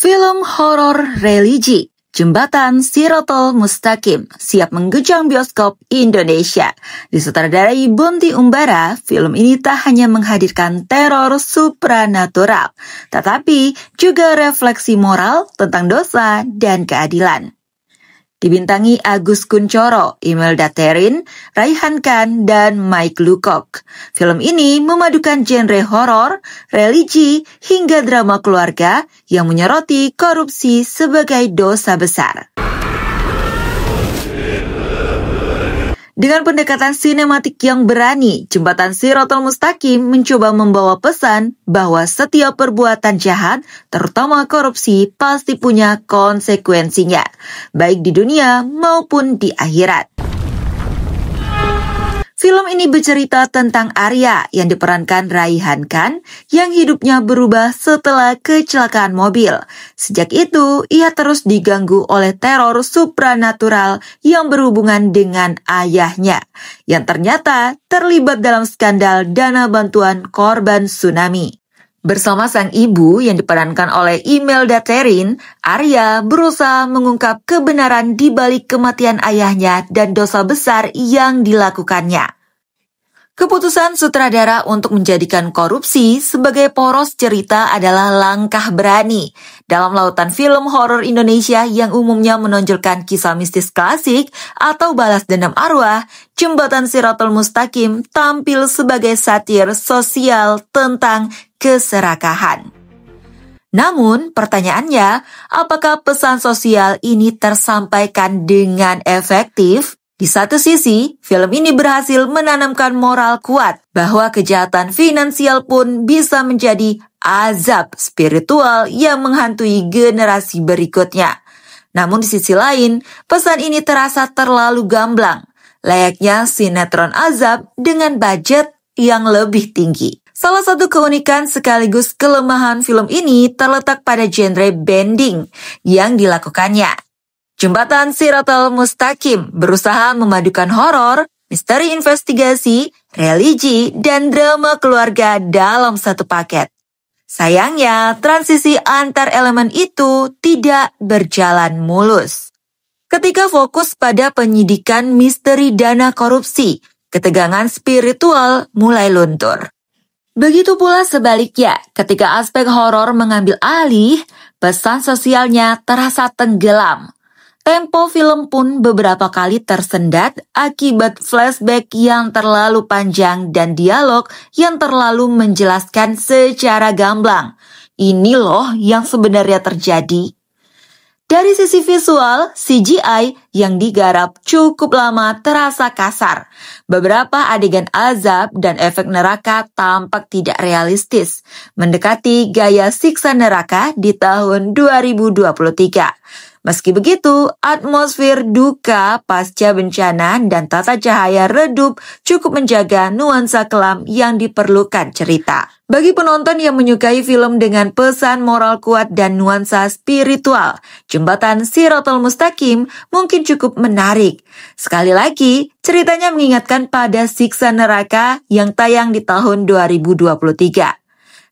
Film horor religi Jembatan Shirathul Mustaqim siap menggejang bioskop Indonesia. Disutradarai Bonti Umbara, film ini tak hanya menghadirkan teror supranatural, tetapi juga refleksi moral tentang dosa dan keadilan. Dibintangi Agus Kuncoro, Imelda Therin, Raihan Khan, dan Mike Lucock. Film ini memadukan genre horor, religi, hingga drama keluarga yang menyoroti korupsi sebagai dosa besar. Dengan pendekatan sinematik yang berani, Jembatan Shirathul Mustaqim mencoba membawa pesan bahwa setiap perbuatan jahat, terutama korupsi, pasti punya konsekuensinya, baik di dunia maupun di akhirat. Film ini bercerita tentang Arya yang diperankan Raihan Khan yang hidupnya berubah setelah kecelakaan mobil. Sejak itu, ia terus diganggu oleh teror supranatural yang berhubungan dengan ayahnya, yang ternyata terlibat dalam skandal dana bantuan korban tsunami. Bersama sang ibu yang diperankan oleh Imelda Therin, Arya berusaha mengungkap kebenaran di balik kematian ayahnya dan dosa besar yang dilakukannya. Keputusan sutradara untuk menjadikan korupsi sebagai poros cerita adalah langkah berani dalam lautan film horor Indonesia yang umumnya menonjolkan kisah mistis klasik atau balas dendam arwah. Jembatan Shirathul Mustaqim tampil sebagai satir sosial tentang keserakahan. Namun, pertanyaannya, apakah pesan sosial ini tersampaikan dengan efektif? Di satu sisi, film ini berhasil menanamkan moral kuat bahwa kejahatan finansial pun bisa menjadi azab spiritual yang menghantui generasi berikutnya. Namun di sisi lain, pesan ini terasa terlalu gamblang, layaknya sinetron azab dengan budget yang lebih tinggi. Salah satu keunikan sekaligus kelemahan film ini terletak pada genre bending yang dilakukannya. Jembatan Shirathul Mustaqim berusaha memadukan horor, misteri investigasi, religi, dan drama keluarga dalam satu paket. Sayangnya, transisi antar elemen itu tidak berjalan mulus. Ketika fokus pada penyidikan misteri dana korupsi, ketegangan spiritual mulai luntur. Begitu pula sebaliknya, ketika aspek horor mengambil alih, pesan sosialnya terasa tenggelam. Tempo film pun beberapa kali tersendat akibat flashback yang terlalu panjang dan dialog yang terlalu menjelaskan secara gamblang. Ini loh yang sebenarnya terjadi. Dari sisi visual, CGI yang digarap cukup lama terasa kasar. Beberapa adegan azab dan efek neraka tampak tidak realistis, mendekati gaya siksa neraka di tahun 2023. Meski begitu, atmosfer duka pasca bencana dan tata cahaya redup cukup menjaga nuansa kelam yang diperlukan cerita. Bagi penonton yang menyukai film dengan pesan moral kuat dan nuansa spiritual, Jembatan Shirathul Mustaqim mungkin cukup menarik. Sekali lagi, ceritanya mengingatkan pada siksa neraka yang tayang di tahun 2023.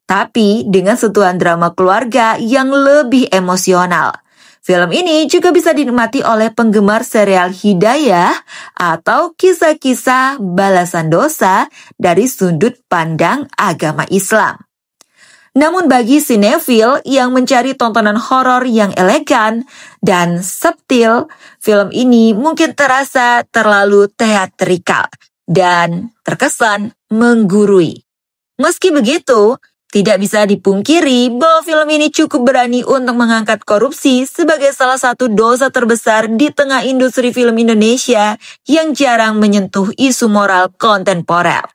Tapi dengan sentuhan drama keluarga yang lebih emosional. Film ini juga bisa dinikmati oleh penggemar serial Hidayah atau kisah-kisah balasan dosa dari sudut pandang agama Islam. Namun bagi sinefil yang mencari tontonan horor yang elegan dan subtil, film ini mungkin terasa terlalu teatrikal dan terkesan menggurui. Meski begitu, tidak bisa dipungkiri bahwa film ini cukup berani untuk mengangkat korupsi sebagai salah satu dosa terbesar di tengah industri film Indonesia yang jarang menyentuh isu moral kontemporer.